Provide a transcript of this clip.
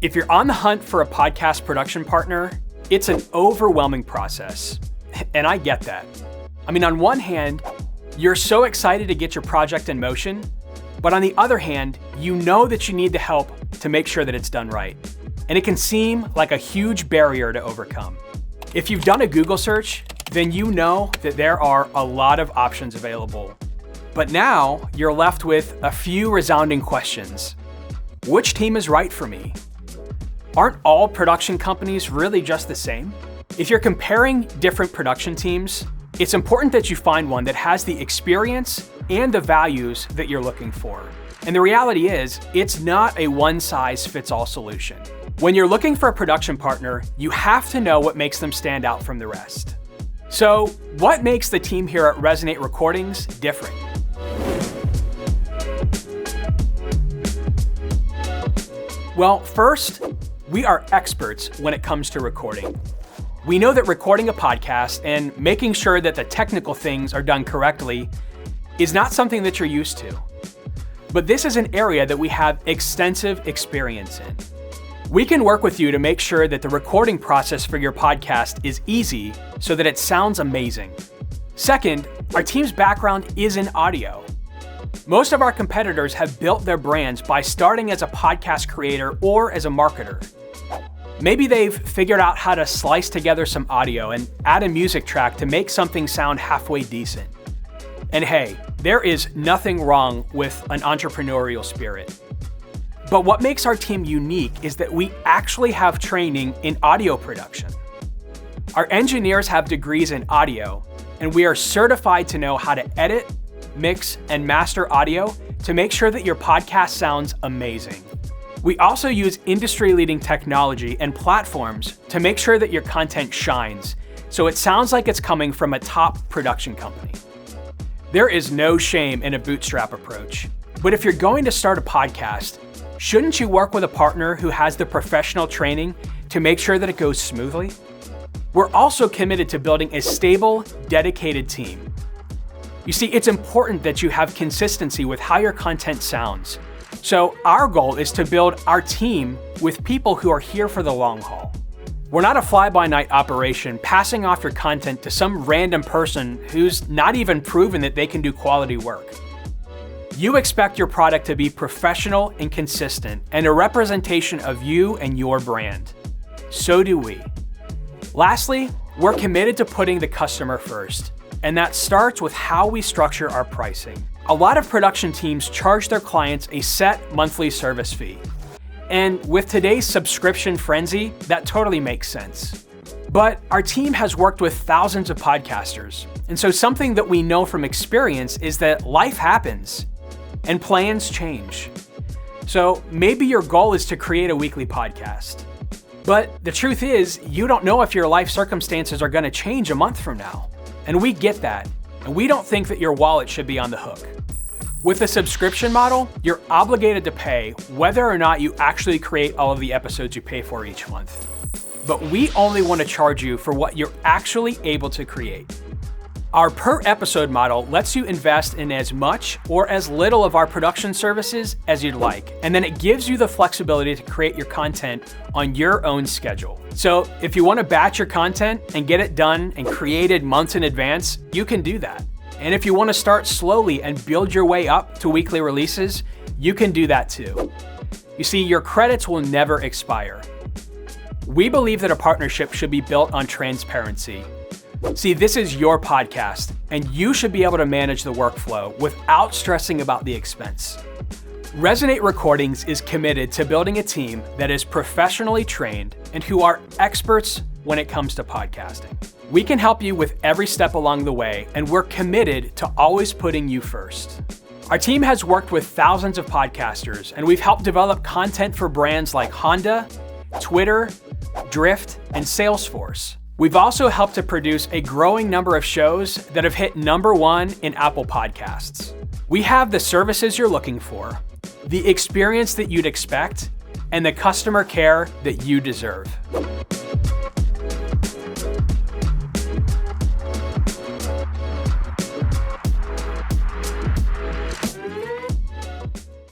If you're on the hunt for a podcast production partner, it's an overwhelming process. And I get that. I mean, on one hand, you're so excited to get your project in motion, but on the other hand, you know that you need the help to make sure that it's done right. And it can seem like a huge barrier to overcome. If you've done a Google search, then you know that there are a lot of options available. But now you're left with a few resounding questions. Which team is right for me? Aren't all production companies really just the same? If you're comparing different production teams, it's important that you find one that has the experience and the values that you're looking for. And the reality is, it's not a one-size-fits-all solution. When you're looking for a production partner, you have to know what makes them stand out from the rest. So, what makes the team here at Resonate Recordings different? Well, first, we are experts when it comes to recording. We know that recording a podcast and making sure that the technical things are done correctly is not something that you're used to. But this is an area that we have extensive experience in. We can work with you to make sure that the recording process for your podcast is easy so that it sounds amazing. Second, our team's background is in audio. Most of our competitors have built their brands by starting as a podcast creator or as a marketer. Maybe they've figured out how to slice together some audio and add a music track to make something sound halfway decent. And hey, there is nothing wrong with an entrepreneurial spirit. But what makes our team unique is that we actually have training in audio production. Our engineers have degrees in audio, and we are certified to know how to edit, mix, and master audio to make sure that your podcast sounds amazing. We also use industry-leading technology and platforms to make sure that your content shines, so it sounds like it's coming from a top production company. There is no shame in a bootstrap approach, but if you're going to start a podcast, shouldn't you work with a partner who has the professional training to make sure that it goes smoothly? We're also committed to building a stable, dedicated team. You see, it's important that you have consistency with how your content sounds. So our goal is to build our team with people who are here for the long haul. We're not a fly-by-night operation passing off your content to some random person who's not even proven that they can do quality work. You expect your product to be professional and consistent and a representation of you and your brand. So do we. Lastly, we're committed to putting the customer first, and that starts with how we structure our pricing. A lot of production teams charge their clients a set monthly service fee. And with today's subscription frenzy, that totally makes sense. But our team has worked with thousands of podcasters, and so something that we know from experience is that life happens and plans change. So maybe your goal is to create a weekly podcast. But the truth is, you don't know if your life circumstances are going to change a month from now. And we get that. And we don't think that your wallet should be on the hook. With a subscription model, you're obligated to pay whether or not you actually create all of the episodes you pay for each month. But we only want to charge you for what you're actually able to create. Our per episode model lets you invest in as much or as little of our production services as you'd like, and then it gives you the flexibility to create your content on your own schedule. So if you want to batch your content and get it done and created months in advance, you can do that. And if you want to start slowly and build your way up to weekly releases, you can do that too. You see, your credits will never expire. We believe that a partnership should be built on transparency. See, this is your podcast, and you should be able to manage the workflow without stressing about the expense. Resonate Recordings is committed to building a team that is professionally trained and who are experts when it comes to podcasting. We can help you with every step along the way, and we're committed to always putting you first. Our team has worked with thousands of podcasters, and we've helped develop content for brands like Honda, Twitter, Drift, and Salesforce. We've also helped to produce a growing number of shows that have hit #1 in Apple Podcasts. We have the services you're looking for, the experience that you'd expect, and the customer care that you deserve.